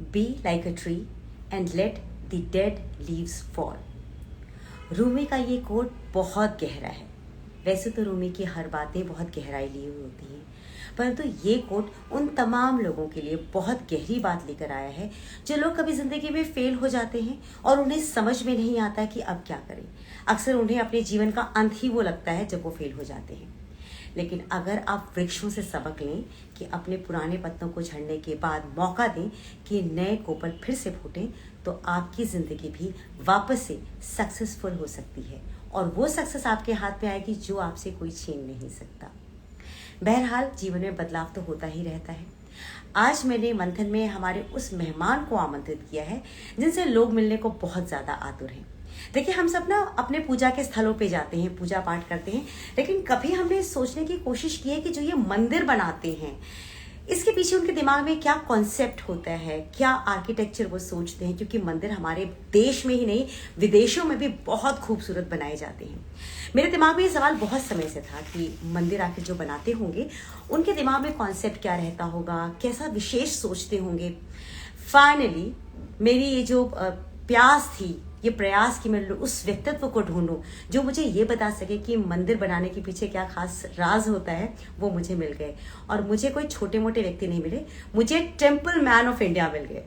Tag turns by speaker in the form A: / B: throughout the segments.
A: Be like a tree and let the dead leaves fall. Rumi का ये coat बहुत गहरा है। वैसे तो रूमी की हर बातें बहुत गहराई ली हुई होती हैं, परंतु ये कोट उन तमाम लोगों के लिए बहुत गहरी बात लेकर आया है जो लोग कभी ज़िंदगी में फेल हो जाते हैं और उन्हें समझ में नहीं आता कि अब क्या करें। अक्सर उन्हें अपने जीवन का अंत ही वो लगता है जब वो फेल हो जाते हैं। लेकिन अगर आप वृक्षों से सबक लें कि अपने पुराने पत्तों को झड़ने के बाद मौका दें कि नए कोपल फिर से फूटें, तो आपकी ज़िंदगी भी वापस से सक्सेसफुल हो सकती है और वो सक्सेस आपके हाथ में आएगी जो आपसे कोई छीन नहीं सकता। बहरहाल जीवन में बदलाव तो होता ही रहता है। आज मैंने मंथन में हमारे उस मेहमान को आमंत्रित किया है जिनसे लोग मिलने को बहुत ज़्यादा आतुर हैं। देखिए, हम सब ना अपने पूजा के स्थलों पे जाते हैं, पूजा पाठ करते हैं, लेकिन कभी हमने सोचने की कोशिश की है कि जो ये मंदिर बनाते हैं, इसके पीछे उनके दिमाग में क्या कॉन्सेप्ट होता है, क्या आर्किटेक्चर वो सोचते हैं, क्योंकि मंदिर हमारे देश में ही नहीं विदेशों में भी बहुत खूबसूरत बनाए जाते हैं। मेरे दिमाग में ये सवाल बहुत समय से था कि मंदिर आखिर जो बनाते होंगे उनके दिमाग में कॉन्सेप्ट क्या रहता होगा, कैसा विशेष सोचते होंगे। फाइनली मेरी ये जो प्यास थी, ये प्रयास कि मैं उस व्यक्तित्व को ढूंढूं जो मुझे ये बता सके कि मंदिर बनाने के पीछे क्या खास राज होता है, वो मुझे मिल गए। और मुझे कोई छोटे मोटे व्यक्ति नहीं मिले, मुझे टेम्पल मैन ऑफ इंडिया मिल गए।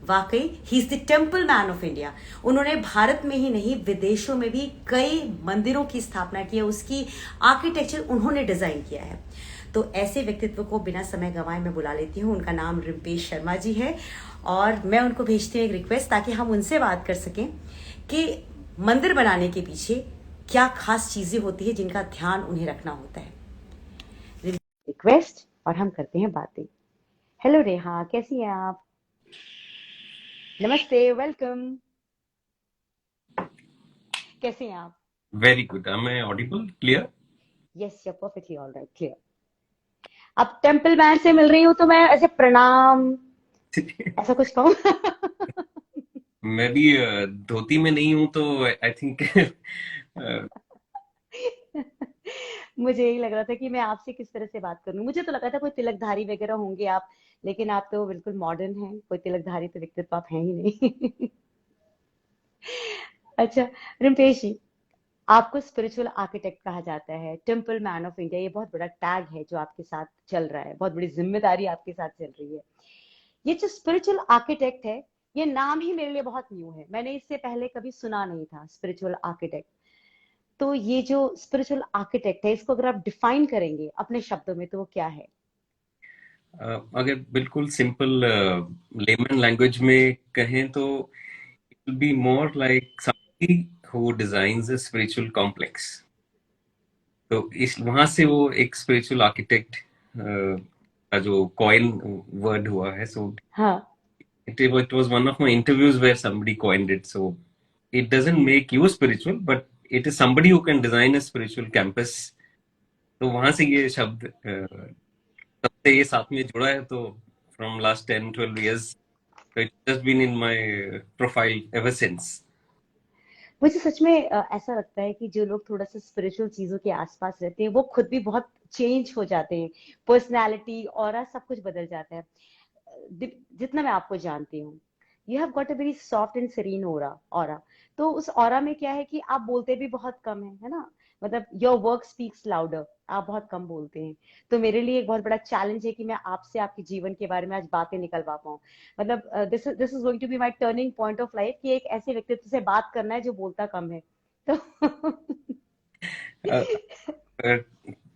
A: वाकई he is the temple man of India. उन्होंने भारत में ही नहीं विदेशों में भी कई मंदिरों की स्थापना की है, उसकी आर्किटेक्चर उन्होंने डिजाइन किया है। तो ऐसे व्यक्तित्व को बिना समय गंवाए मैं बुला लेती हूँ। उनका नाम रिम्पेश शर्मा जी है और मैं उनको भेजती हूँ एक रिक्वेस्ट ताकि हम उनसे बात कर सकें कि मंदिर बनाने के पीछे क्या खास चीजें होती है जिनका ध्यान उन्हें रखना होता है। रिक्वेस्ट और हम करते हैं बातें। हेलो रेहा, कैसी हैं आप? नमस्ते, वेलकम। कैसे हैं आप?
B: Very good. Am I audible? Clear?
A: Yes, you perfectly all right, clear. अब टेम्पल मैन से मिल रही हूँ तो मैं ऐसे प्रणाम ऐसा कुछ कहूँ?
B: मैं भी धोती में नहीं हूं तो आई थिंक
A: मुझे यही लग रहा था कि मैं आपसे किस तरह से बात करूं। मुझे तो लगा था कोई तिलकधारी वगैरह होंगे आप, लेकिन आप तो बिल्कुल मॉडर्न हैं, कोई तिलकधारी तो व्यक्तित्व आप हैं ही नहीं। अच्छा, रिम्पेश जी, आपको स्पिरिचुअल आर्किटेक्ट कहा जाता है, टेम्पल मैन ऑफ इंडिया, ये बहुत बड़ा टैग है जो आपके साथ चल रहा है, बहुत बड़ी जिम्मेदारी आपके साथ चल रही है। ये जो स्पिरिचुअल आर्किटेक्ट है, ये नाम ही मेरे लिए बहुत न्यू है, मैंने इससे पहले कभी सुना नहीं था स्पिरिचुअल आर्किटेक्ट। तो ये जो स्पिरिचुअल आर्किटेक्ट है, इसको अगर आप डिफाइन करेंगे अपने शब्दों में तो वो क्या है?
B: अगर बिल्कुल सिंपल लेमन लैंग्वेज में कहें तो it will be more like somebody who designs a spiritual complex. तो इस वहां से वो एक स्पिरिचुअल आर्किटेक्ट का जो कॉइन वर्ड हुआ है, सो
A: हाँ।
B: it was one of my interviews where somebody coined it. So it doesn't make you spiritual, but it is somebody who can design a spiritual campus. तो वहां से ये शब्द तब से ये साथ में जुड़ा है, तो from last 10-12 years, so it's just been in my profile ever since.
A: मुझे सच में ऐसा लगता है कि जो लोग थोड़ा सा स्पिरिचुअल चीजों के आसपास रहते हैं वो खुद भी बहुत चेंज हो जाते हैं, पर्सनैलिटी और सब कुछ बदल जाता है। जितना मैं आपको जानती हूँ, you have got a very soft and serine aura. तो उस ऑरा में क्या है कि आप बोलते भी बहुत कम है ना? मतलब योर वर्क स्पीक्स लाउडर, आप बहुत कम बोलते हैं। तो मेरे लिए एक बहुत बड़ा चैलेंज है कि मैं आपसे आपके जीवन के बारे में आज बातें निकलवा पाऊँ। मतलब this is going to be my turning point of life कि एक ऐसे व्यक्तित्व से बात करना है जो बोलता कम है। तो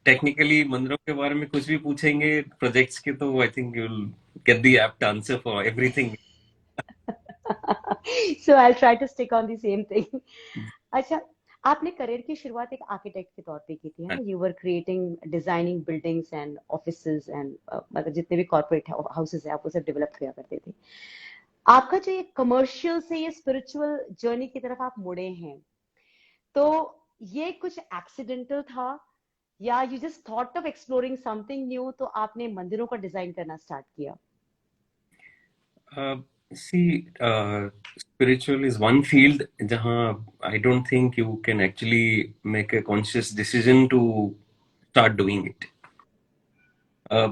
B: टेक्निकली मंदिरों के बारे में कुछ भी पूछेंगे प्रोजेक्ट्स के, तो I think you will get the apt answer for everything.
A: So I try to stick on the same thing. अच्छा, आपने करियर की शुरुआत एक आर्किटेक्ट के तौर पे की थी, है ना? You were creating, designing buildings and offices and मतलब जितने भी कॉर्पोरेट हाउसेस है आप वो सब डेवलप किया करते थे। आपका जो ये कमर्शियल से ये स्पिरिचुअल जर्नी की तरफ आप मुड़े हैं, तो ये कुछ एक्सीडेंटल था या you just thought of exploring something new, तो आपने मंदिरों का डिजाइन करना स्टार्ट किया?
B: See, spiritual is one field जहाँ I don't think you can actually make a conscious decision to start doing it. Uh,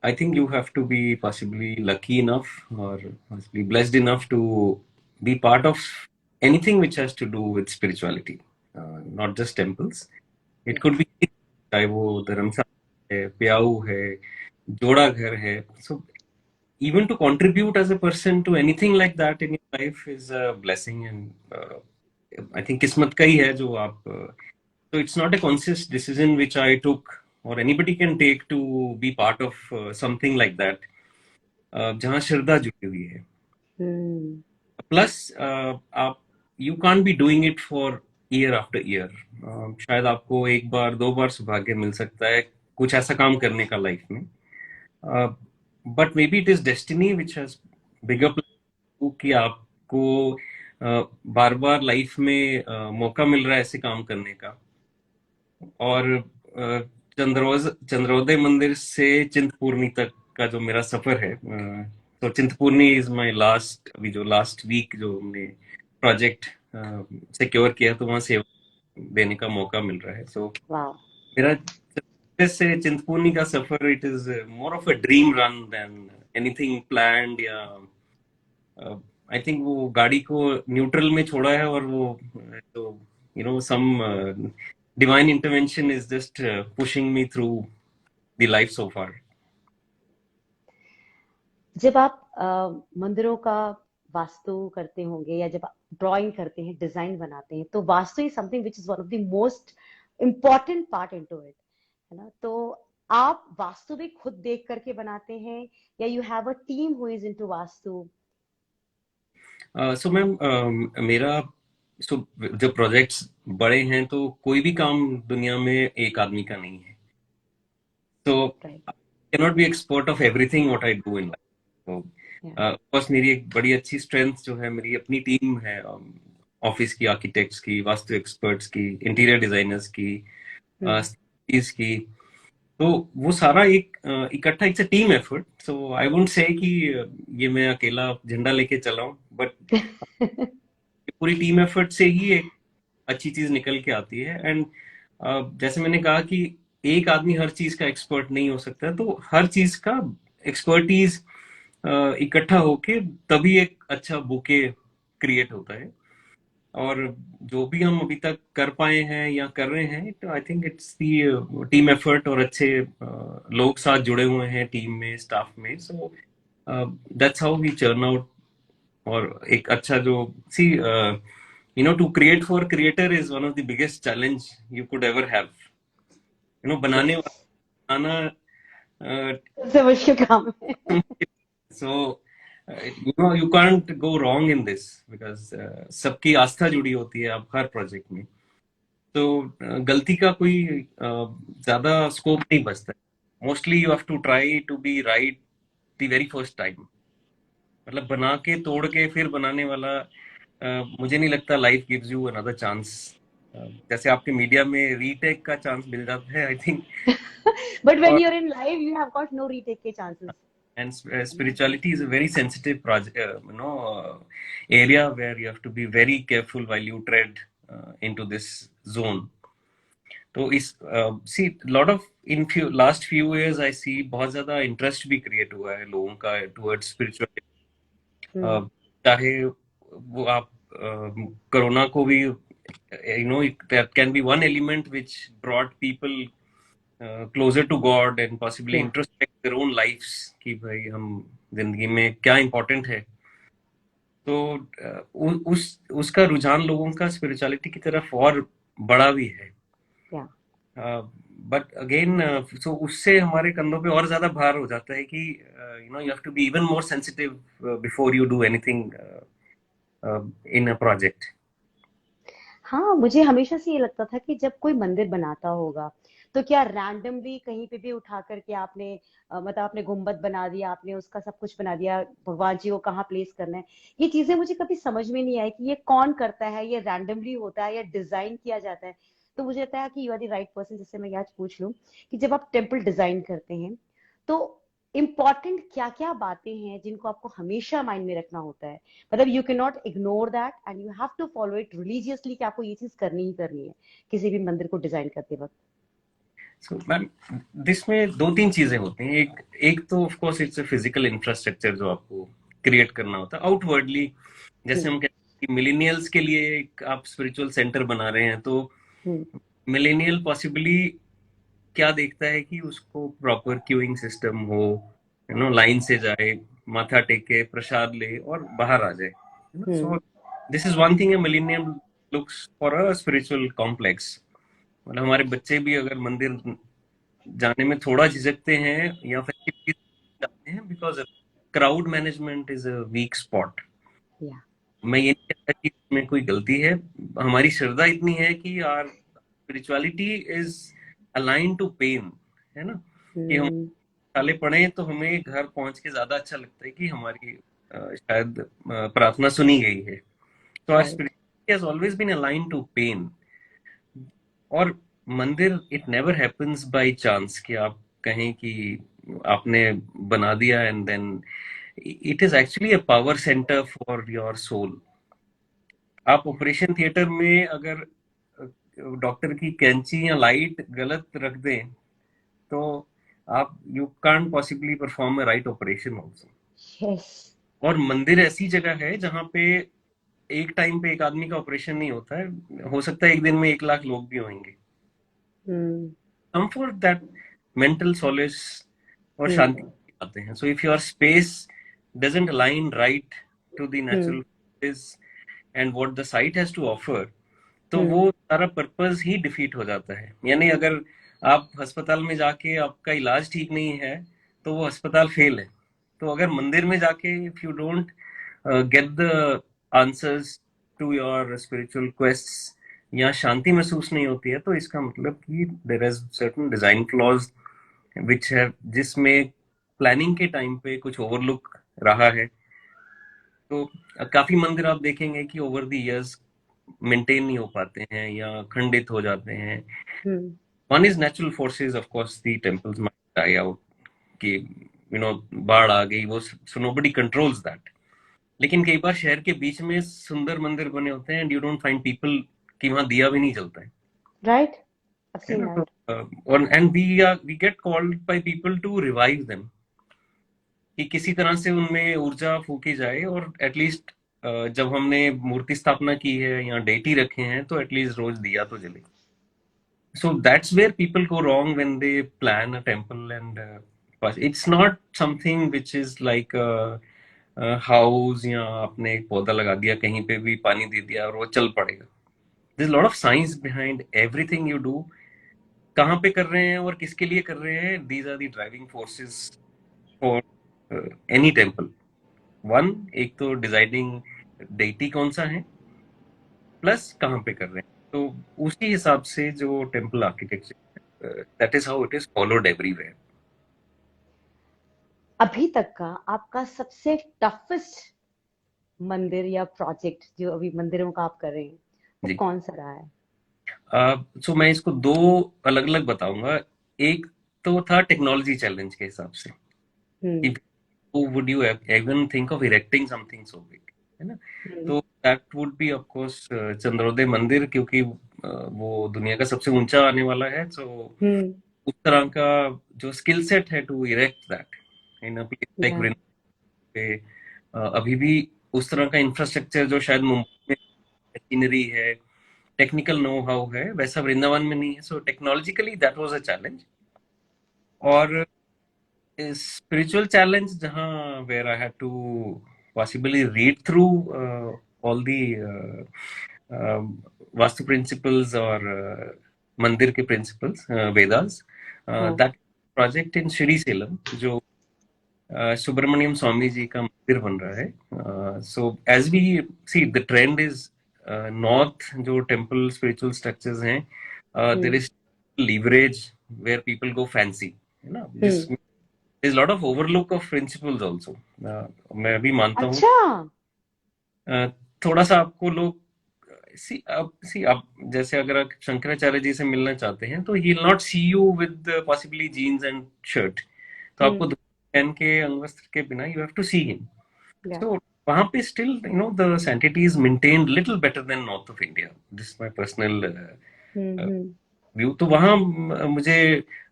B: I think you have to be possibly lucky enough or possibly blessed enough to be part of anything which has to do with spirituality, not just temples. It could be चाहे वो धर्मशाला है, प्याऊ है, जोड़ा घर है. So even to contribute as a person to anything like that in your life is a blessing, and I think किस्मत का ही है जो आप. So it's not a conscious decision which I took or anybody can take to be part of something like that. जहाँ श्रद्धा जुड़ी हुई है. Plus आप you can't be doing it for year after year. शायद आपको एक बार दो बार सौभाग्य मिल सकता है कुछ ऐसा काम करने का लाइफ में, but may be it is destiny which has bigger plan कि आपको बार बार लाइफ में मौका मिल रहा है ऐसे काम करने का. और चंद्रोदय मंदिर से चिंतपूर्णी तक का जो मेरा सफर है, तो चिंतपूर्णी इज माय लास्ट, अभी जो लास्ट वीक जो हमने प्रोजेक्ट सिक्योर किया तो वहां सेवा देने का मौका मिल रहा है. सो मेरा से चिंतपूर्णी का सफर it is more of a dream run than anything planned. Yeah I think वो गाड़ी को न्यूट्रल में छोड़ा है और वो तो you know some divine intervention is just pushing me through the life so far.
A: जब आप मंदिरों का वास्तु करते होंगे या जब आप ड्राइंग करते हैं, डिजाइन बनाते हैं, तो vastu is something which is one of the most important part into it, है ना? तो आप वास्तु भी खुद देख करके बनाते हैं या you have a team who is into vastu?
B: So ma'am मेरा जब प्रोजेक्ट्स बड़े हैं तो कोई भी काम दुनिया में एक आदमी का नहीं है. तो I can not be expert of everything what I do in life. तो बस मेरी एक बड़ी अच्छी स्ट्रेंथ जो है मेरी अपनी टीम है, ऑफिस की, आर्किटेक्ट्स की, वास्तु एक्सपर्ट्स की, इंटीरियर डिजाइनर्स की, की. तो वो सारा एक इकट्ठा, it's a team effort. So I wouldn't say कि ये मैं अकेला झंडा लेके चला हूं, बट पूरी टीम एफर्ट से ही एक अच्छी चीज निकल के आती है. एंड जैसे मैंने कहा कि एक आदमी हर चीज का एक्सपर्ट नहीं हो सकता, तो हर चीज का एक्सपर्टीज इकट्ठा होके तभी एक अच्छा बुके क्रिएट होता है. और जो भी हम अभी तक कर पाए हैं या कर रहे हैं, तो I think it's the team effort और अच्छे लोग साथ जुड़े हुए हैं टीम में, स्टाफ में. So that's how we churn out. और एक अच्छा जो सी you know to create for creator is one of the biggest challenge you could ever have. You know बनाने वाला
A: सबसे मुश्किल काम है.
B: So you know you can't go wrong in this because सबकी आस्था जुड़ी होती है आप हर प्रोजेक्ट में. तो गलती का कोई ज्यादा स्कोप नहीं बचता. Mostly you have to try to be right the very first time. मतलब बना के तोड़ के फिर बनाने वाला मुझे नहीं लगता life gives you another chance. जैसे आपके मीडिया में रीटेक का चांस मिल जाता है, I think.
A: But when you are in live you have got no retake के chances.
B: And spirituality is a very sensitive project, area where you have to be very careful while you tread into this zone. तो इस see lot of in last few years I see बहुत ज्यादा interest भी create हुआ है लोगों का towards spirituality. चाहे वो आप कोरोना को भी that can be one element which brought people closer to God and possibly introspect their own lives कि भाई हम जिंदगी में क्या इम्पोर्टेंट है. तो उसका रुझान लोगों का स्पिरिचुअलिटी की तरफ और बड़ा भी है. बट अगेन सो उससे हमारे कंधों पे और ज्यादा भार हो जाता है कि you have to be even more sensitive before you do anything in a project.
A: हाँ, मुझे हमेशा से ये लगता था कि जब कोई मंदिर बनाता होगा तो क्या रैंडमली कहीं पे भी उठा करके आपने मतलब आपने गुम्बद बना दिया, आपने उसका सब कुछ बना दिया, भगवान जी को कहाँ प्लेस करना है, ये चीजें मुझे कभी समझ में नहीं आई कि ये कौन करता है, ये रैंडमली होता है या डिजाइन किया जाता है. तो मुझे लगता है कि you are the right person जिससे मैं आज पूछ लूं कि जब आप टेम्पल डिजाइन करते हैं तो इम्पॉर्टेंट क्या क्या बातें हैं जिनको आपको हमेशा माइंड में रखना होता है? मतलब you can not ignore that and you have to follow it religiously कि आपको ये चीज करनी ही करनी है किसी भी मंदिर को डिजाइन करते वक्त.
B: सो मैम, जिसमें दो तीन चीजें होती हैं। एक एक तो of course it's a physical infrastructure जो आपको क्रिएट करना होता है आउटवर्डली। जैसे
A: हम्म।
B: हम कहते हैं कि मिलेनियल्स के लिए एक आप स्पिरिचुअल सेंटर बना रहे हैं, तो
A: हम्म।
B: मिलेनियल पॉसिबली क्या देखता है कि उसको प्रॉपर क्यूइंग सिस्टम हो, लाइन से जाए, माथा टेके, प्रसाद ले और बाहर आ जाए। So
A: hmm.
B: This is one thing a millennium looks for a spiritual complex. मतलब हमारे बच्चे भी अगर मंदिर जाने में थोड़ा झिझकते हैं या फिर जाते हैं because crowd management is a week spot.
A: या।
B: मैं ये नहीं कहता कि इसमें कोई गलती है, हमारी श्रद्धा इतनी है कि our spirituality is align to pain, है ना, कि हम
A: हम्म।
B: साले पढ़े तो हमें घर पहुंच के ज्यादा अच्छा लगता है कि हमारी शायद प्रार्थना सुनी गई है। तो are
A: right.
B: Spirituality has always been align to pain. और मंदिर it never happens by chance कि आप कहें कि आपने बना दिया and then it is actually a power center for your soul. आप ऑपरेशन थिएटर में अगर डॉक्टर की कैंची या लाइट गलत रख दें तो आप you can't possibly perform a write operation also.
A: Yes.
B: और मंदिर ऐसी जगह है जहां पे एक टाइम पे एक आदमी का ऑपरेशन नहीं होता है, हो सकता है एक दिन में 1 लाख लोग भी होंगे।
A: Hmm.
B: Comfort that mental solace और शांति
A: हम्म।
B: आते हैं। So if your space doesn't align right to the
A: hmm.
B: Natural and what the site has to offer, तो
A: हम्म।
B: वो सारा पर्पस ही डिफीट हो जाता है। यानी अगर आप अस्पताल में जाके आपका इलाज ठीक नहीं है तो वो अस्पताल फेल है। तो अगर मंदिर में जाके if you don't get the answers to your spiritual quests या शांति महसूस नहीं होती है, तो इसका मतलब कि there is certain design flaws which है, जिसमें प्लानिंग के टाइम पे कुछ ओवरलुक रहा है। तो काफी मंदिर आप देखेंगे कि ओवर द इयर्स मेंटेन नहीं हो पाते हैं या खंडित हो जाते हैं।
A: Hmm.
B: One is natural forces, of course the temples might die out, कि बाढ़ आ गई, वो सो नोबडी कंट्रोल्स दैट। लेकिन कई बार शहर के बीच में सुंदर मंदिर बने होते हैं and you don't find people कि वहां दिया भी नहीं जलता
A: राइट। आई
B: है
A: सीन
B: ना। तो
A: दैट।
B: और and we get called by people to revive them, कि किसी तरह से उनमें ऊर्जा फूकी जाए और एटलीस्ट जब हमने मूर्ति स्थापना की है या डेटी रखे हैं तो एटलीस्ट रोज दिया तो जले। So that's where people go wrong when they plan a temple, and it's not something which is like a house या आपने एक पौधा लगा दिया कहीं पे भी पानी दे दिया और वो चल पड़ेगा। There's a lot of science behind everything you do. कहाँ पे कर रहे हैं और किसके लिए कर रहे हैं, these are the driving forces for any temple. One, एक तो डिसाइडिंग deity कौन सा है, प्लस कहाँ पे कर रहे हैं। तो उसी हिसाब से जो temple architecture, that is how it is followed everywhere.
A: अभी तक का आपका सबसे टफेस्ट मंदिर या प्रोजेक्ट जो अभी मंदिरों का आप कर रहे हैं, वो
B: जी।
A: कौन सा रहा है?
B: सो मैं इसको दो अलग अलग बताऊंगा। एक तो था टेक्नोलॉजी चैलेंज के हिसाब से,
A: हम्म।
B: कि would you even think of erecting something so big, है ना।
A: हम्म।
B: तो that would be of course Chandrodaya Mandir, क्योंकि वो दुनिया का सबसे ऊंचा आने वाला है। तो
A: हम्म।
B: उस तरह का जो स्किल सेट है to erect that in a place like
A: या।
B: वृंदावन पे, अभी भी उस तरह का इंफ्रास्ट्रक्चर जो शायद मुंबई में मशीनरी है, टेक्निकल नो हाउ है, वैसा वृंदावन में नहीं है। So technologically that was a challenge. और spiritual challenge जहाँ where I had to possibly read through all the vastu principles और मंदिर के principles, वेदास,
A: हाँ।
B: that project in Shri Salem जो सुब्रमण्यम स्वामी जी का मंदिर बन रहा है। So as we see the trend is north, जो टेम्पल स्पिरिचुअल स्ट्रक्चर्स हैं, there
A: hmm.
B: Is leverage where people go fancy, है ना, जिस
A: हम्म।
B: there's a lot of overlook of principles also। मैं भी मानता हूँ।
A: अच्छा।
B: थोड़ा सा आपको लोग सी आप जैसे अगर आप शंकराचार्य जी से मिलना चाहते हैं तो he will not see you with possibly jeans and shirt. तो आपको
A: हम्म।
B: पहन के अंग वस्त्र के बिना you have to see him.
A: या।
B: सो वहां पे still the sanctity is maintained little better than north of India. This my personal
A: hmm. Hmm.
B: View. तो वहाँ मुझे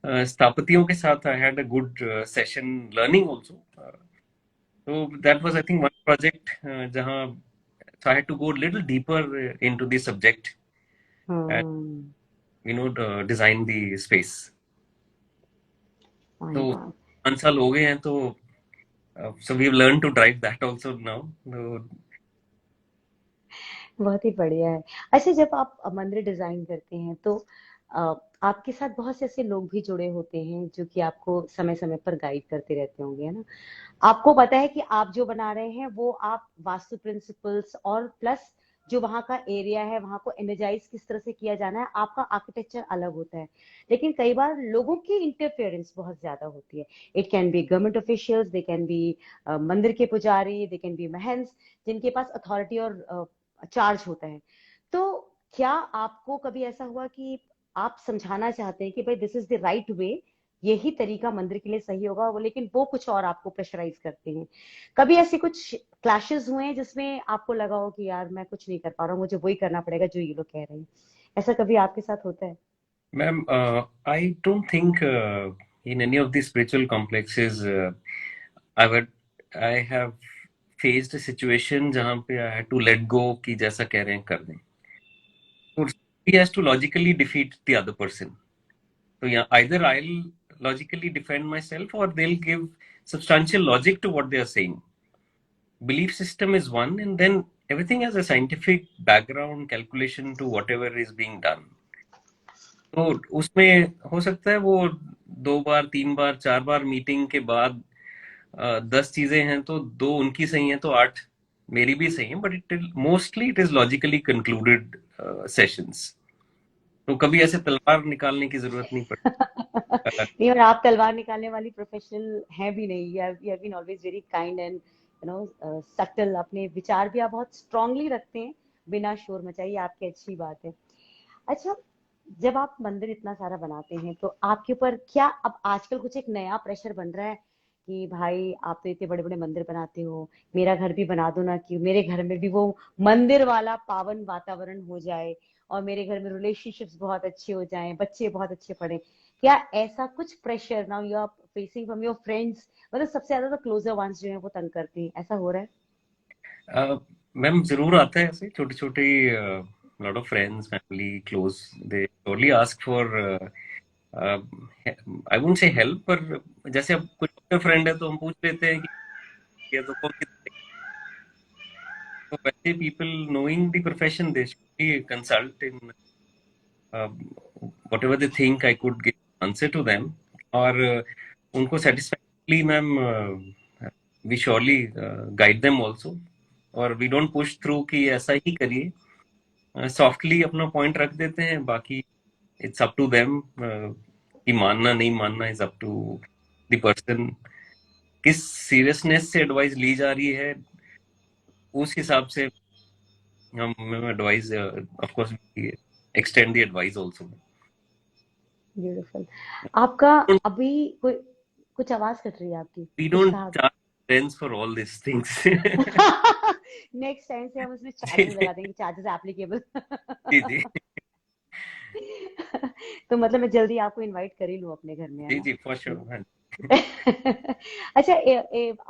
B: स्थापतियों के साथ I had a good session learning also. तो that was I think one project जहाँ so I had to go a little deeper into the subject and
A: hmm.
B: design the space.
A: My
B: तो
A: God.
B: 5 साल हो गए हैं, तो so we've learned to drive that also now. तो
A: बहुत ही बढ़िया है। अच्छा, जब आप मंदिर डिजाइन करते हैं तो अ, आपके साथ बहुत से ऐसे लोग भी जुड़े होते हैं जो कि आपको समय समय पर गाइड करते रहते होंगे, है ना? आपको पता है कि आप जो बना रहे हैं वो आप वास्तु प्रिंसिपल्स और प्लस जो वहाँ का एरिया है वहाँ को एनर्जाइज किस तरह से किया जाना है, आपका आर्किटेक्चर अलग होता है। लेकिन कई बार लोगों की इंटरफेरेंस बहुत ज्यादा होती है। It can be government officials, they can be मंदिर के पुजारी, दे कैन बी महंस, जिनके पास अथॉरिटी और चार्ज होता है। तो क्या आपको कभी ऐसा हुआ कि आप समझाना चाहते हैं कि भाई this is the right way, यही तरीका मंदिर के लिए सही होगा, वो लेकिन वो कुछ और आपको प्रेशराइज करते हैं? कभी ऐसे कुछ क्लैशेस हुए हैं जिसमें आपको लगा हो कि यार मैं कुछ नहीं कर पा रहा हूँ, मुझे वही करना पड़ेगा जो ये लोग कह रहे हैं? ऐसा कभी आपके साथ होता है?
B: ma'am, I don't think in any of these spiritual complexes I would I have faced a situation जहाँ पे I had to let go कि जैसा कह रहे हैं कर दें। So he has to logically defeat the other person. So yeah, either I'll logically defend myself or they'll give substantial logic to what they are saying. Belief system is one, and then everything has a scientific background calculation to whatever is being done. तो उसमें हो सकता है वो 2 बार 3 बार 4 बार meeting के बाद 10 चीजें हैं, तो 2 उनकी सही हैं तो 8 मेरी भी सही हैं, but it is logically concluded sessions. तो कभी ऐसे तलवार निकालने की जरूरत नहीं पड़ती।
A: नहीं, और आप तलवार निकालने वाली प्रोफेशनल हैं भी नहीं। You have been always very kind and subtle. अपने विचार भी आप बहुत स्ट्रांगली रखते हैं, बिना शोर मचाए, ये आपकी अच्छी बात है। अच्छा, जब आप मंदिर इतना सारा बनाते हैं तो आपके ऊपर क्या अब आजकल कुछ एक नया प्रेशर बन रहा है कि भाई आप तो इतने बड़े बड़े मंदिर बनाते हो, मेरा घर भी बना दो ना, कि मेरे घर में भी वो मंदिर वाला पावन वातावरण हो जाए और मेरे घर में रिलेशनशिप्स बहुत अच्छे हो जाएं, बच्चे बहुत अच्छे पढ़े? क्या ऐसा कुछ pressure now you are facing from your friends? मतलब सबसे ज्यादा तो क्लोजर वंस जो है वो तंग करते हैं, ऐसा हो रहा है?
B: मैम जरूर आता है ऐसे छोटे छोटे, lot of friends family close, they only ask for I wouldn't say help, पर जैसे अब कुछ फ्रेंड है तो हम पूछ लेते हैं कि ये तो कौन कितना। तो वैसे people knowing the profession they should consult in whatever they think I could give answer to them. और उनको satisfactorily ma'am we surely guide them also, और वी डोंट पुश थ्रू कि ऐसा ही करिए। सॉफ्टली अपना पॉइंट रख देते हैं, बाकी इट्स अप टू देम कि मानना नहीं मानना is up to the person. किस सीरियसनेस से एडवाइस ली जा रही है उस हिसाब से हम advice of course extend the advice also.
A: Beautiful. आपका अभी कोई कुछ आवाज कट रही है आपकी,
B: वी
A: कुछ
B: डोंट
A: कहा?
B: Charge friends for all this things.
A: Next time से हम उसमें
B: जी
A: चार्जेस लगा देंगे, चार्जेस एप्लीकेबल।
B: जी जी
A: तो मतलब मैं जल्दी आपको इनवाइट कर ही लूं अपने घर में, है
B: जी
A: ना?
B: जी फॉर श्योर।
A: अच्छा,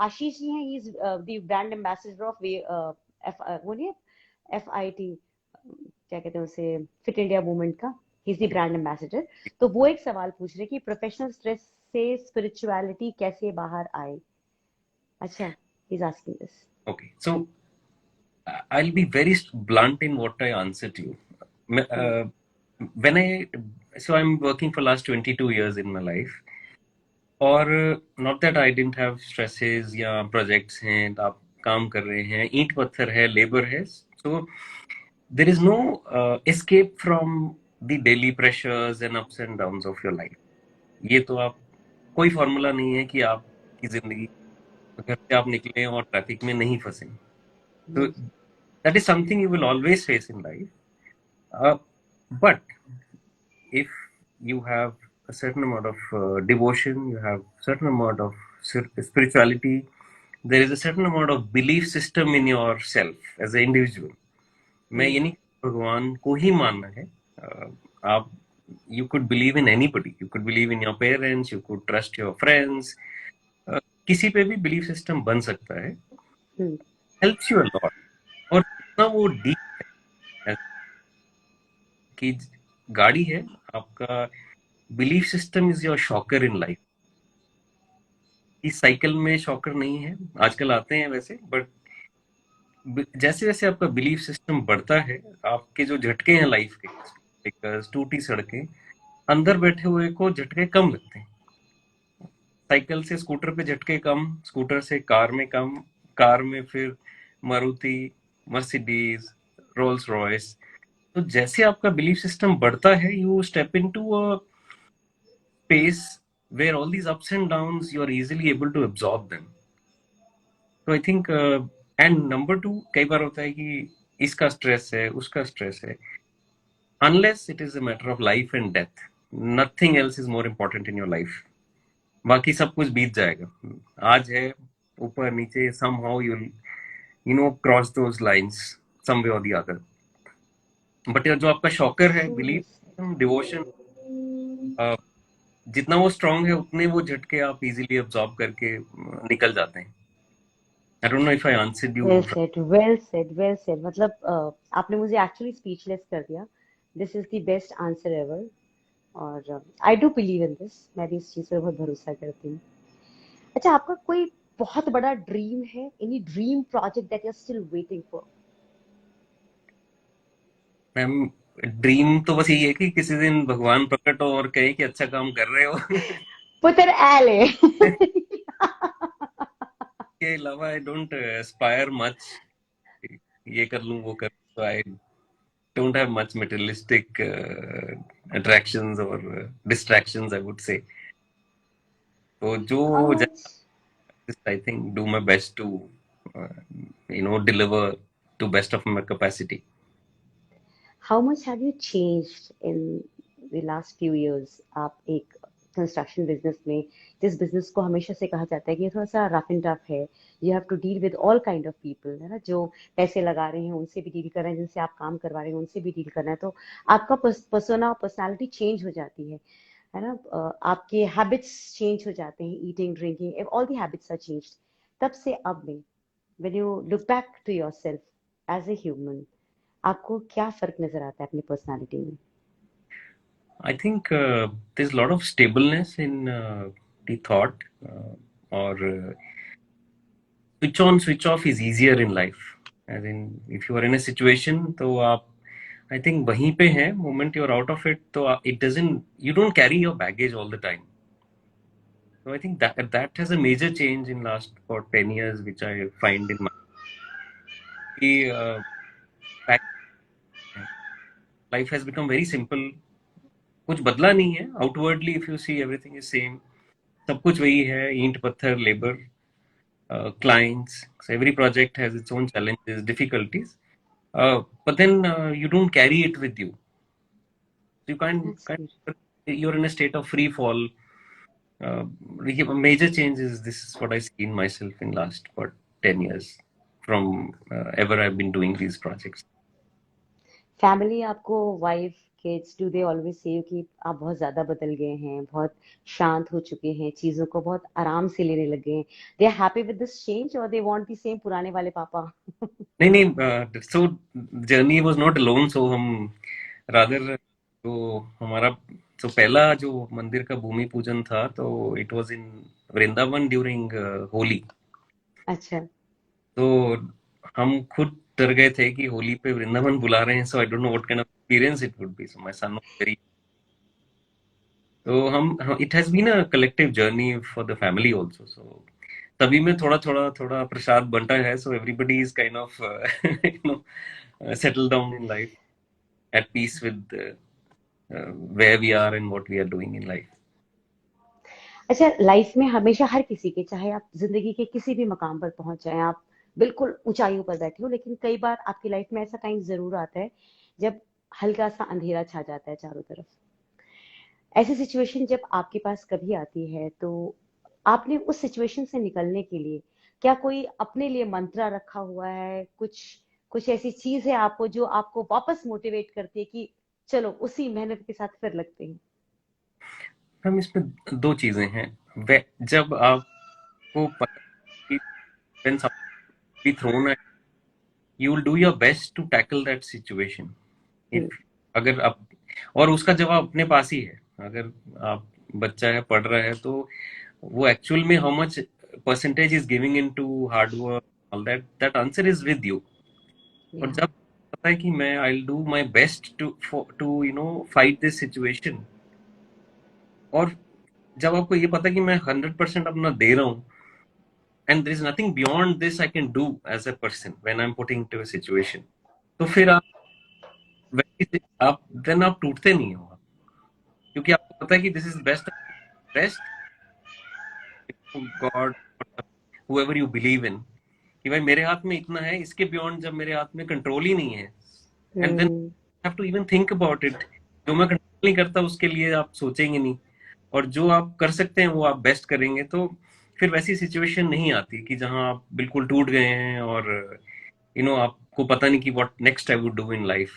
A: आशीष जी हैं, he is the brand ambassador of F, वो नहीं, FIT, क्या कहते हैं उसे, फिट इंडिया मूवमेंट का। He is the brand ambassador. तो वो एक सवाल पूछ रहे कि प्रोफेशनल स्ट्रेस से स्पिरिचुअलिटी कैसे बाहर आए? अच्छा, he is asking this.
B: Okay, so I'll be very blunt in what I answer to you.
A: Hmm.
B: Uh, when I so I'm working for last 22 years in my life, और not that I didn't have stresses या projects हैं, आप काम कर रहे हैं, ईंट पत्थर है, labor है, so there is no escape from the daily pressures and ups and downs of your life. ये तो आप, कोई फॉर्मूला नहीं है कि आपकी जिंदगी घर से आप निकले और ट्रैफिक में नहीं फंसे। तो that is something you will always face in life. But if you have a certain amount of devotion, you have certain amount of spirituality, there is a certain amount of belief system in yourself as an individual. मैं ये नहीं भगवान को ही मानना है। आप you could believe in anybody, you could believe in your parents, you could trust your friends, किसी पे भी बिलीफ सिस्टम बन सकता है,
A: hmm.
B: Helps you a lot. और जितना वो डीप है कि गाड़ी है आपका, belief system is your shocker in life. इस साइकिल में शॉकर नहीं है, आजकल आते हैं वैसे, बट जैसे जैसे आपका बिलीफ सिस्टम बढ़ता है, आपके जो झटके हैं लाइफ के, एक टूटी सड़कें, अंदर बैठे हुए को झटके कम लगते हैं। साइकिल से स्कूटर पे झटके कम, स्कूटर से कार में कम, कार में फिर मारुति, मर्सिडीज, रोल्स रॉयस। तो जैसे आपका बिलीफ सिस्टम बढ़ता है, you step into a space where all these ups and downs you are easily able to absorb them. तो I think, and number two, कई बार होता है कि इसका स्ट्रेस है, उसका स्ट्रेस है, unless it is a matter of life and death, nothing else is more important in your life. बाकी सब कुछ बीत जाएगा, आज है, ऊपर नीचे, somehow you'll cross those lines some way or the other। But जो आपका शॉकर है, बिलीफ, डिवोशन, जितना वो स्ट्रांग है उतने वो झटके आप इजीली अब्सॉर्ब करके निकल जाते हैं। I don't know if I answered you.
A: Well said, well said, well said. मतलब आपने मुझे एक्चुअली स्पीचलेस कर दिया। This is the best answer ever. और I do believe in this, मैं भी इस चीज पर बहुत भरोसा करती हूँ। अच्छा, आपका कोई बहुत बड़ा ड्रीम है, any dream project that you are still waiting for?
B: Ma'am, dream तो बस यही है कि किसी दिन भगवान प्रकट हो और कहे कि अच्छा काम कर रहे हो।
A: पुत्र एले।
B: के अलावा आई डोंट एस्पायर मच, ये कर लूं वो कर लूं। तो आई don't have much materialistic attractions or distractions, I would say। तो जो
A: how much,
B: just I think do my best to uh, deliver to best of my capacity।
A: How much have you changed in the last few years? आप एक construction business में, जिस business को हमेशा से कहा जाता है कि ये थोड़ा सा रफ एंड टफ है, you have to deal with all kind of people, है ना, जो पैसे लगा रहे हैं उनसे भी डील कर रहे हैं, जिनसे आप काम करवा रहे हैं उनसे भी डील करना है, तो आपका पर्सोना, पर्सनालिटी चेंज हो जाती है ना। आपके हैबिट्स चेंज हो जाते हैं, eating, drinking, all the habits are changed. तब से अब में, when you look back to yourself as a human, आपको क्या फर्क नजर आता है अपनी पर्सनालिटी में?
B: I think there's a lot of stableness in the thought, or switch on switch off is easier in life। as in if you are in a situation तो आप, I think वहीं पे हैं, moment you're out of it, तो it doesn't, you don't carry your baggage all the time। So I think that has a major change in last for 10 years, which I find in my life has become very simple। कुछ बदला नहीं है outwardly, if you see everything is same, सब कुछ वही है, ईंट पत्थर labour, clients, every project has its own challenges, difficulties, but then you don't carry it with you, you
A: that's
B: can't,
A: good.
B: you're in a state of free fall। uh, Major change is this is what I see in myself in last for 10 years from ever I've been doing these projects।
A: Family आपको, wife, kids, do they always say कि आप बहुत ज्यादा बदल गए हैं, बहुत शांत हो चुके हैं, चीजों को बहुत आराम से लेने लग गए हैं? They are happy with this change और दे वांट द सेम पुराने वाले पापा?
B: नहीं नहीं, so journey was not alone, so हम रादर, तो हमारा, तो पहला जो मंदिर का भूमि पूजन था, तो it was in Vrindavan during Holi.
A: अच्छा।
B: तो हम खुद डर गए थे कि होली पे वृंदावन बुला रहे हैं, so I don't know what kind of experience it would be, so my son was very, तो हम it has been a collective journey for the family also. So तभी में थोड़ा थोड़ा थोड़ा प्रसाद बंटा है, so everybody is kind of settle down in life, at peace with where we are and what we are doing in life।
A: अच्छा, life में हमेशा हर किसी के, चाहे आप जिंदगी के किसी भी मकाम पर पहुंच जाएं, आप बिल्कुल ऊंचाइयों पर बैठे हो, लेकिन कई बार आपकी लाइफ में ऐसा टाइम जरूर आता है जब हल्का सा अंधेरा छा जाता है चारों तरफ। ऐसी सिचुएशन जब आपके पास कभी आती है, तो आपने उस सिचुएशन से निकलने के लिए क्या कोई अपने लिए मंत्रा रखा हुआ है? कुछ कुछ ऐसी चीज है आपको जो आपको वापस मोटिवेट करती है कि चलो उसी मेहनत के साथ फिर लगते हैं?
B: हम इसमें दो चीजें हैं। जब आपको पता है कि when something be thrown at you will do your best to tackle that situation
A: hmm,
B: if अगर आप और उसका जवाब अपने पास ही है। अगर आप बच्चा है पढ़ रहा है तो वो एक्चुअल में how much percentage is giving into hard work all that that answer is with you. और
A: या
B: जब पता है कि मैं I will do my best to fight this situation, और जब आपको ये पता है कि मैं 100% अपना दे रहा हूँ and there is nothing beyond this I can do as a person when I am putting to a situation, तो फिर आप देन आप टूटते नहीं हो, क्योंकि आपको पता है कि this is best best God whoever you believe in कि भाई मेरे हाथ में इतना है, इसके बियॉन्ड जब मेरे हाथ में कंट्रोल ही नहीं है and then
A: hmm,
B: have to even think about it. जो मैं कंट्रोल नहीं करता उसके लिए आप सोचेंगे नहीं, और जो आप कर सकते हैं वो आप बेस्ट करेंगे, तो फिर वैसी सिचुएशन नहीं आती कि जहां आप बिल्कुल टूट गए हैं और आपको पता नहीं कि what next I would do in life.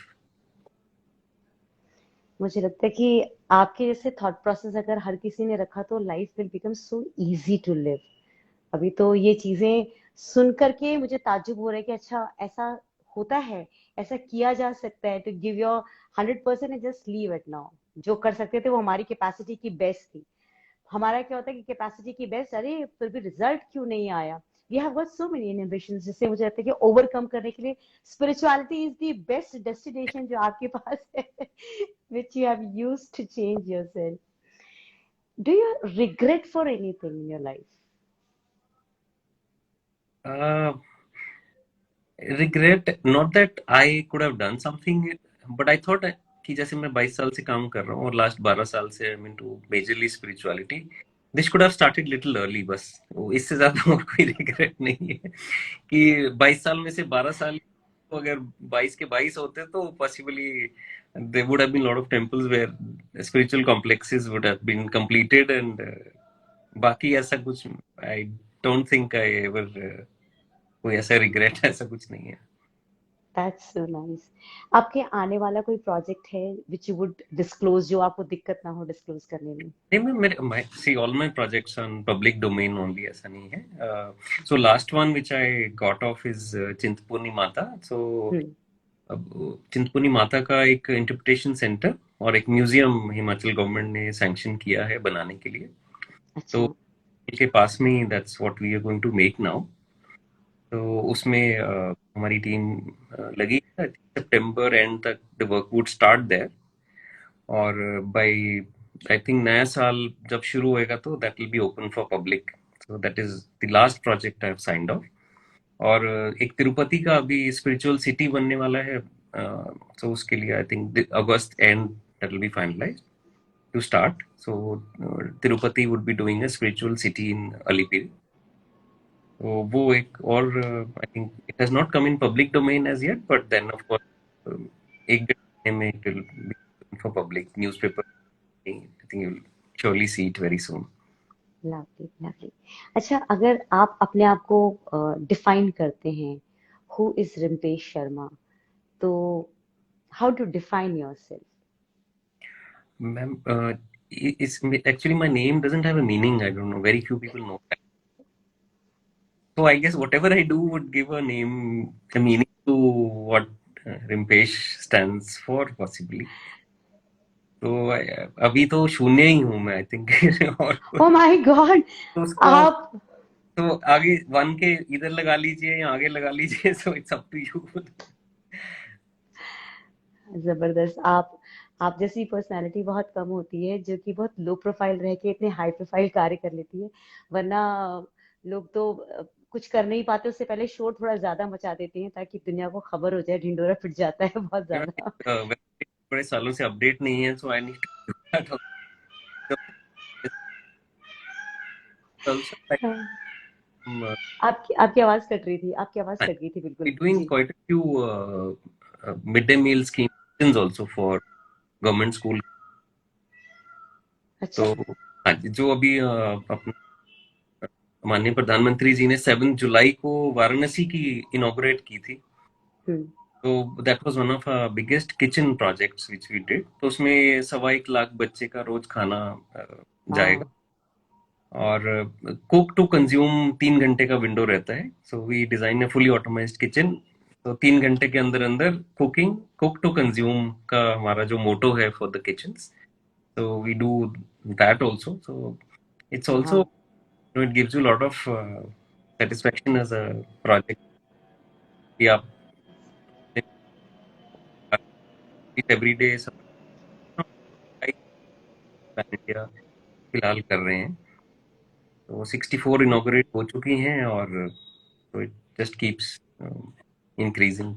A: मुझे लगता है कि आपके जैसे थॉट प्रोसेस अगर हर किसी ने रखा तो life will become so easy to live. अभी तो ये चीजें सुन करके मुझे ताज्जुब हो रहा है कि अच्छा ऐसा होता है, ऐसा किया जा सकता है। To give your 100% and just leave it now. जो कर सकते थे वो हमारी कैपेसिटी की बेस्ट थी। हमारा क्या होता है कि कैपेसिटी की बेस्ट, अरे फिर भी रिजल्ट क्यों नहीं आया। We have got so many inhibitions, जिससे मुझे लगता है कि ओवरकम करने के लिए spirituality is the best destination जो आपके पास है, which you have used to change yourself. Do you regret for anything in your life?
B: Regret not that I could have done something, but I thought कि जैसे मैं 22 साल से काम कर रहा हूँ और लास्ट 12 साल से I am into majorly spirituality, this could have started little early, बस इससे ज्यादा और कोई रिग्रेट नहीं है कि 22 साल में से 12 साल, तो अगर 22 के 22 होते तो possibly there would have been a lot of temples where spiritual complexes would have been completed and बाकी ऐसा कुछ I don't think I ever कोई ऐसा रिग्रेट ऐसा कुछ नहीं है।
A: That's so nice. आपके आने वाला कोई प्रोजेक्ट है which you would disclose, जो आपको दिक्कत ना हो डिस्क्लोज करने में?
B: नहीं, मैं मेरे see all my projects on public domain only, ऐसा नहीं है। So last one which I got off is Chintpurni Mata. So
A: हम्म,
B: अब चिंतपूर्णी माता का एक इंटरप्रिटेशन सेंटर और एक म्यूजियम हिमाचल गवर्नमेंट ने सैंक्शन किया है बनाने के लिए, तो
A: अच्छा।
B: के पास में ही that's what we are going to make now. तो उसमें हमारी टीम लगी है, सितंबर एंड तक the work would start there, और बाय आई थिंक नया साल जब शुरू होएगा तो that will be open for public. So that is the last project I have signed off. और एक तिरुपति का अभी स्पिरिचुअल सिटी बनने वाला है, सो उसके लिए आई थिंक अगस्त end that will be finalised to start. So Tirupati would be doing a spiritual city in Alipiri. तो वो एक और I think it has not come in public domain as yet, but then of course एक डेढ़ महीने में it will be for public newspaper. I think you'll surely see it very soon.
A: Lovely lovely. अच्छा, अगर आप अपने आप को डिफाइन करते हैं, हु इज रिम्पेश शर्मा, तो how to define yourself?
B: Ma'am, it's actually my name doesn't have a meaning. I don't know. Very few people know that. So I guess whatever I do would give a name, a meaning to what Rimpesh stands for, possibly. तो अभी तो शून्य ही हूँ मैं, I think और
A: oh my God!
B: तो उसको
A: आप
B: तो आगे वन के इधर लगा लीजिए या आगे लगा लीजिए, so it's up to you.
A: जबरदस्त। आप जैसी पर्सनालिटी बहुत कम होती है जो कि बहुत लो प्रोफाइल रह के इतने हाई प्रोफाइल कार्य कर लेती है। वरना लोग तो कुछ कर नहीं पाते, उससे पहले शोर थोड़ा ज्यादा मचा देते हैं ताकि दुनिया को खबर हो जाए, ढिंडोरा पिट जाता है बहुत ज्यादा।
B: बड़े सालों से अपडेट नहीं है, so I need to also like
A: आपकी आपकी आवाज कट रही थी, आपकी आवाज कट गई थी बिल्कुल
B: doing
A: ji.
B: quite a few midday meal schemes also for government school। तो
A: अच्छा।
B: हाँ जी, जो अभी अपने माननीय प्रधानमंत्री जी ने 7 जुलाई को वाराणसी की इनॉग्रेट की थी,
A: हम्म।
B: तो that was one of biggest kitchen projects which we did. तो उसमें 1.25 लाख बच्चे का रोज खाना जाएगा,
A: वाह।
B: और कुक टू कंज्यूम 3 घंटे का विंडो रहता है। So we design a fully automised kitchen. तो 3 घंटे के अंदर अंदर कुकिंग, कुक टू कंज्यूम का हमारा जो मोटो है for the kitchen. So we do that also. So it's also,
A: हाँ।
B: it gives you a lot of satisfaction as a project कि आप एवरी डे सब पैन इंडिया फिलहाल कर रहे हैं। तो 64 इनॉग्रेट हो चुकी हैं, और तो it just keeps increasing.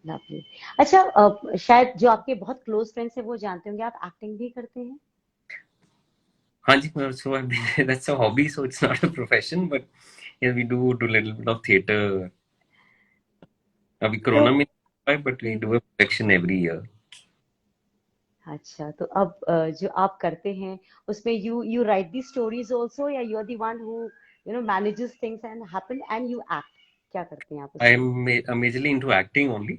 A: Lovely. अच्छा, शायद जो आपके बहुत क्लोज फ्रेंड्स हैं वो जानते होंगे आप एक्टिंग भी करते हैं।
B: हाँ जी, so that's a hobby, so it's not a profession, but yeah, we do little bit of theater. अभी
A: तो
B: कोरोना में but we do a production every year.
A: अच्छा, तो अब जो आप करते हैं उसमें you write the stories also, या you are the one who manages things and happen and you act, क्या करते हैं आप
B: I
A: उसमें?
B: am majorly into acting only.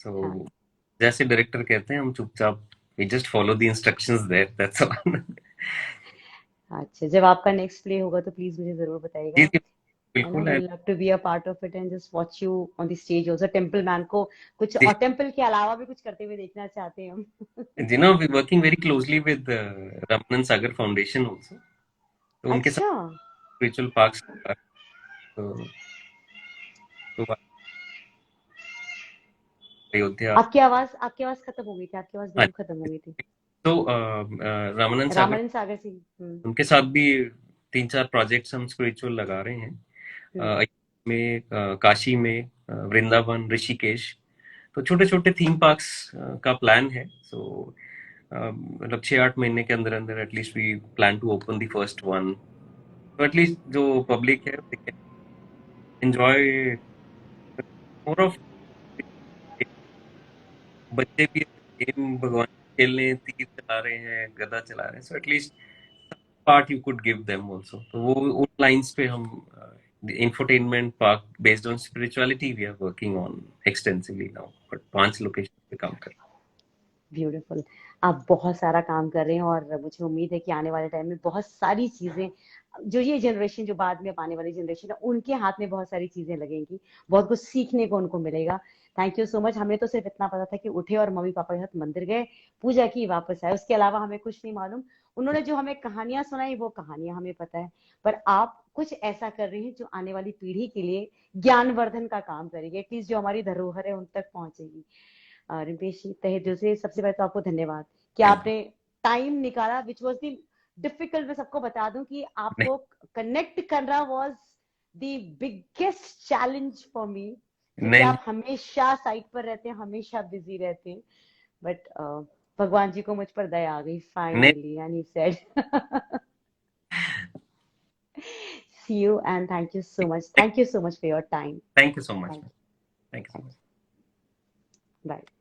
A: हाँ।
B: So जैसे डायरेक्टर कहते हैं हम चुपचाप we just follow the instructions there, that's all.
A: अच्छा, जब आपका नेक्स्ट प्ले होगा तो प्लीज मुझे जरूर
B: जी
A: बताइएगा।
B: जी,
A: है ना,
B: बिल्कुल
A: वुड
B: है।
A: Love to be a part of it and just watch you on the stage also. Temple man को कुछ, और टेम्पल के अलावा भी कुछ करते हुए देखना चाहते हैं हम।
B: You know, we're working very closely with Ramanan Sagar Foundation also. तो उनके साथ
A: अच्छा।
B: स्पिरिचुअल पार्क्स, तो, तो अयोध्या।
A: आपकी आवाज खत्म हो गई थी, आपकी आवाज
B: हाँ
A: बिल्कुल खत्म हो गई थी।
B: तो रामानंद सागर,
A: रामानंद सागर सिंह।
B: उनके साथ भी 3-4 प्रोजेक्ट्स हम स्पिरिचुअल लगा रहे हैं।
A: हम्म।
B: अयोध्या में, काशी में, वृंदावन, ऋषिकेश। तो छोटे छोटे थीम पार्क्स का प्लान है। सो मतलब 6-8 महीने के अंदर अंदर at least we plan to open the first one. तो एटलीस्ट जो पब्लिक है एंजॉय मोर ऑफ, बच्चे भी गेम भगवान खेलने, तीर चला रहे हैं, गदा चला रहे हैं। So at least part you could give them also. तो वो उन लाइंस पे हम infotainment park based on spirituality we are working on extensively now, but 5 location पे काम कर
A: ब्यूटीफुल। आप बहुत सारा काम कर रहे हैं और मुझे उम्मीद है कि आने वाले टाइम में बहुत सारी चीजें, जो ये जनरेशन, जो बाद में अब आने वाली जनरेशन है, उनके हाथ में बहुत सारी चीजें लगेंगी, बहुत कुछ सीखने को उनको मिलेगा। Thank you so much. हमें तो सिर्फ इतना पता था कि उठे और मम्मी पापा के साथ मंदिर गए, पूजा की, वापस आए, उसके अलावा हमें कुछ नहीं मालूम। उन्होंने जो हमें कहानियां सुनाई वो कहानियां हमें पता है, पर आप कुछ ऐसा कर रहे हैं जो आने वाली पीढ़ी के लिए ज्ञानवर्धन का काम करेगी, एटलीस्ट जो हमारी धरोहर है उन तक पहुंचेगी। रितेश जी, तहे दिल से सबसे पहले तो आपको धन्यवाद कि
B: थैंक
A: आपने टाइम निकाला, विच वॉज दी डिफिकल्ट। मैं सबको बता दूं कि
B: यू।
A: आपको कनेक्ट करना was the biggest challenge for me, क्योंकि
B: नहीं
A: आप हमेशा साइट पर रहते हैं, हमेशा बिजी रहते हैं। बट भगवान जी को मुझ पर दया आ गई
B: नहीं,
A: finally, and he said see you and thank you so much, thank you so much for your time.
B: Thank you so much,
A: Thank
B: thank you
A: you,
B: so much.
A: bye.